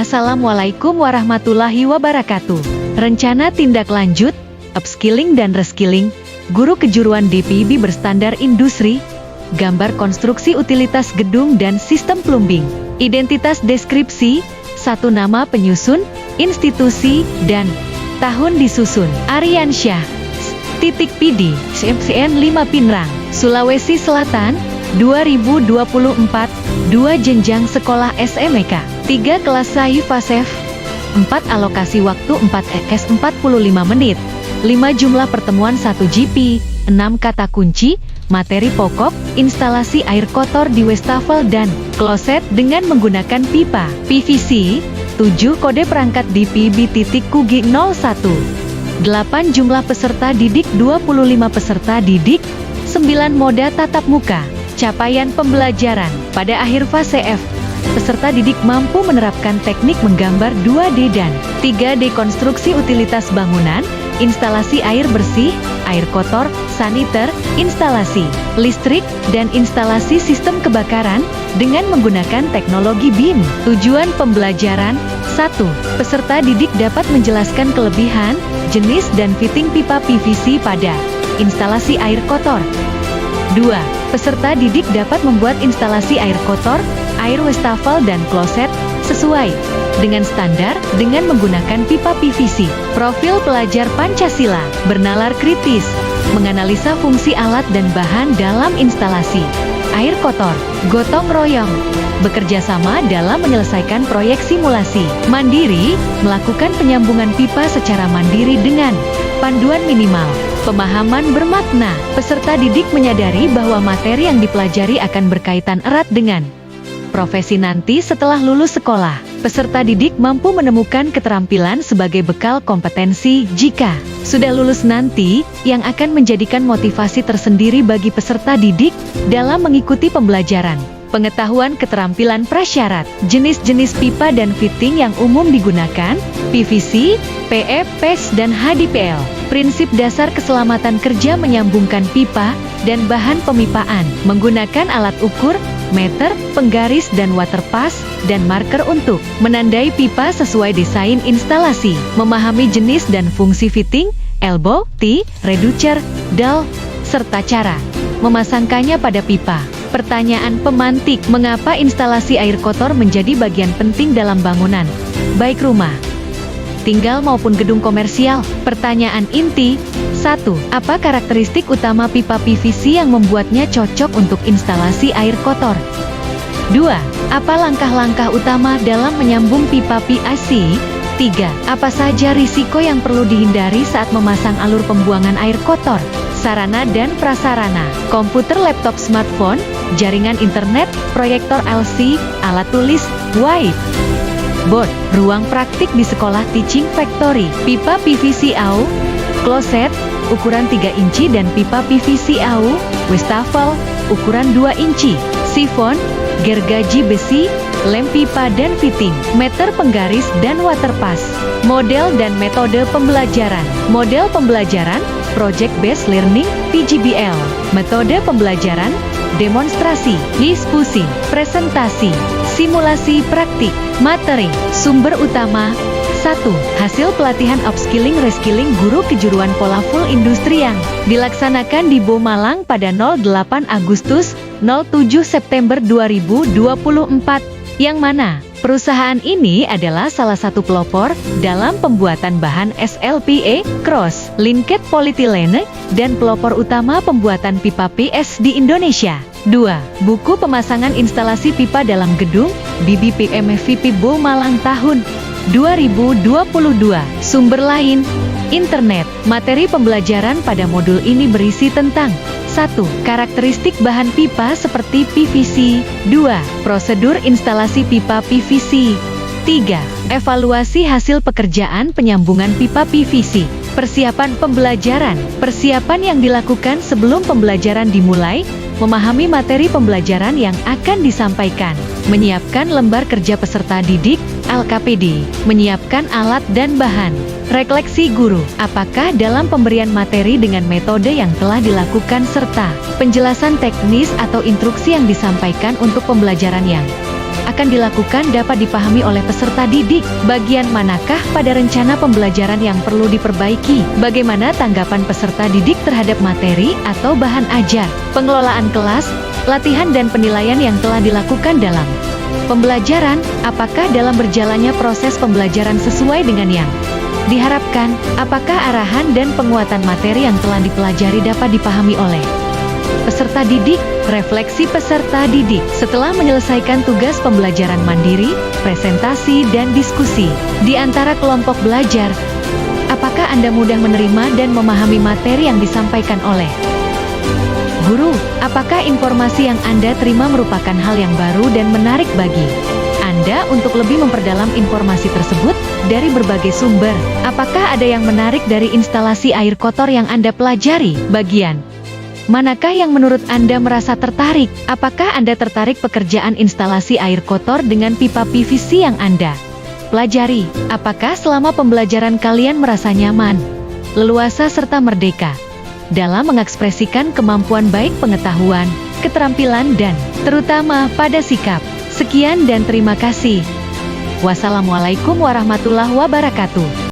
Assalamualaikum warahmatullahi wabarakatuh. Rencana tindak lanjut, upskilling dan reskilling, guru kejuruan DPIB berstandar industri, gambar konstruksi utilitas gedung dan sistem plumbing, identitas deskripsi, satu nama penyusun, institusi, dan tahun disusun. Aryansyah, titik PD, CMCN 5 Pinrang, Sulawesi Selatan, 2024, 2 jenjang sekolah SMK, 3 kelas SAI FASEF, 4 alokasi waktu 4 EKS 45 menit, 5 jumlah pertemuan 1 GP, 6 kata kunci, materi pokok, instalasi air kotor di wastafel dan kloset dengan menggunakan pipa PVC, 7 kode perangkat DPIB.QG01, 8 jumlah peserta didik 25 peserta didik, 9 moda tatap muka. Capaian pembelajaran pada akhir fase F, peserta didik mampu menerapkan teknik menggambar 2D dan 3D konstruksi utilitas bangunan, instalasi air bersih, air kotor, saniter, instalasi listrik, dan instalasi sistem kebakaran dengan menggunakan teknologi BIM. Tujuan pembelajaran: 1. Peserta didik dapat menjelaskan kelebihan, jenis dan fitting pipa PVC pada instalasi air kotor. 2. Peserta didik dapat membuat instalasi air kotor, air wastafel dan kloset sesuai dengan standar dengan menggunakan pipa PVC. Profil pelajar Pancasila, bernalar kritis, menganalisa fungsi alat dan bahan dalam instalasi air kotor, gotong royong, bekerja sama dalam menyelesaikan proyek simulasi, mandiri, melakukan penyambungan pipa secara mandiri dengan panduan minimal. Pemahaman bermakna, peserta didik menyadari bahwa materi yang dipelajari akan berkaitan erat dengan profesi nanti setelah lulus sekolah. Peserta didik mampu menemukan keterampilan sebagai bekal kompetensi jika sudah lulus nanti, yang akan menjadikan motivasi tersendiri bagi peserta didik dalam mengikuti pembelajaran. Pengetahuan keterampilan prasyarat, jenis-jenis pipa dan fitting yang umum digunakan, PVC, PE, PES, dan HDPL. Prinsip dasar keselamatan kerja menyambungkan pipa dan bahan pemipaan, menggunakan alat ukur, meter, penggaris dan waterpass, dan marker untuk menandai pipa sesuai desain instalasi, memahami jenis dan fungsi fitting, elbow, T, reducer, dal, serta cara memasangkannya pada pipa. Pertanyaan pemantik, mengapa instalasi air kotor menjadi bagian penting dalam bangunan, baik rumah tinggal maupun gedung komersial? Pertanyaan inti: 1. Apa karakteristik utama pipa PVC yang membuatnya cocok untuk instalasi air kotor? 2. Apa langkah-langkah utama dalam menyambung pipa PVC? 3. Apa saja risiko yang perlu dihindari saat memasang alur pembuangan air kotor? Sarana dan prasarana, komputer, laptop, smartphone, jaringan internet, proyektor LC, alat tulis, whiteboard, ruang praktik di sekolah teaching factory, pipa PVC AU, kloset, ukuran 3 inci dan pipa PVC AU, wastafel, ukuran 2 inci, sifon, gergaji besi, lem pipa dan fitting, meter penggaris dan waterpass. Model dan metode pembelajaran. Model pembelajaran, Project Based Learning, PGBL. Metode pembelajaran, demonstrasi, diskusi, presentasi, simulasi praktik. Materi, sumber utama: 1. Hasil pelatihan upskilling reskilling guru kejuruan pola full industri yang dilaksanakan di Bomalang pada 08 Agustus 07 September 2024, yang mana perusahaan ini adalah salah satu pelopor dalam pembuatan bahan SLPE, cross-linked polyethylene, dan pelopor utama pembuatan pipa PS di Indonesia. 2. Buku pemasangan instalasi pipa dalam gedung, BBPMVP Bomalang tahun 2022. Sumber lain, internet. Materi pembelajaran pada modul ini berisi tentang: 1. Karakteristik bahan pipa seperti PVC. 2. Prosedur instalasi pipa PVC. 3. Evaluasi hasil pekerjaan penyambungan pipa PVC. Persiapan pembelajaran. Persiapan yang dilakukan sebelum pembelajaran dimulai, memahami materi pembelajaran yang akan disampaikan, menyiapkan lembar kerja peserta didik, LKPD, menyiapkan alat dan bahan, refleksi guru, apakah dalam pemberian materi dengan metode yang telah dilakukan serta penjelasan teknis atau instruksi yang disampaikan untuk pembelajaran yang akan dilakukan dapat dipahami oleh peserta didik. Bagian manakah pada rencana pembelajaran yang perlu diperbaiki? Bagaimana tanggapan peserta didik terhadap materi atau bahan ajar? Pengelolaan kelas, latihan dan penilaian yang telah dilakukan dalam pembelajaran, apakah dalam berjalannya proses pembelajaran sesuai dengan yang diharapkan? Apakah arahan dan penguatan materi yang telah dipelajari dapat dipahami oleh peserta didik? Refleksi peserta didik setelah menyelesaikan tugas pembelajaran mandiri, presentasi, dan diskusi di antara kelompok belajar. Apakah Anda mudah menerima dan memahami materi yang disampaikan oleh guru? Apakah informasi yang Anda terima merupakan hal yang baru dan menarik bagi Anda untuk lebih memperdalam informasi tersebut dari berbagai sumber? Apakah ada yang menarik dari instalasi air kotor yang Anda pelajari? Bagian manakah yang menurut Anda merasa tertarik? Apakah Anda tertarik pekerjaan instalasi air kotor dengan pipa PVC yang Anda pelajari? Apakah selama pembelajaran kalian merasa nyaman, leluasa serta merdeka dalam mengekspresikan kemampuan baik pengetahuan, keterampilan dan terutama pada sikap? Sekian dan terima kasih. Wassalamualaikum warahmatullahi wabarakatuh.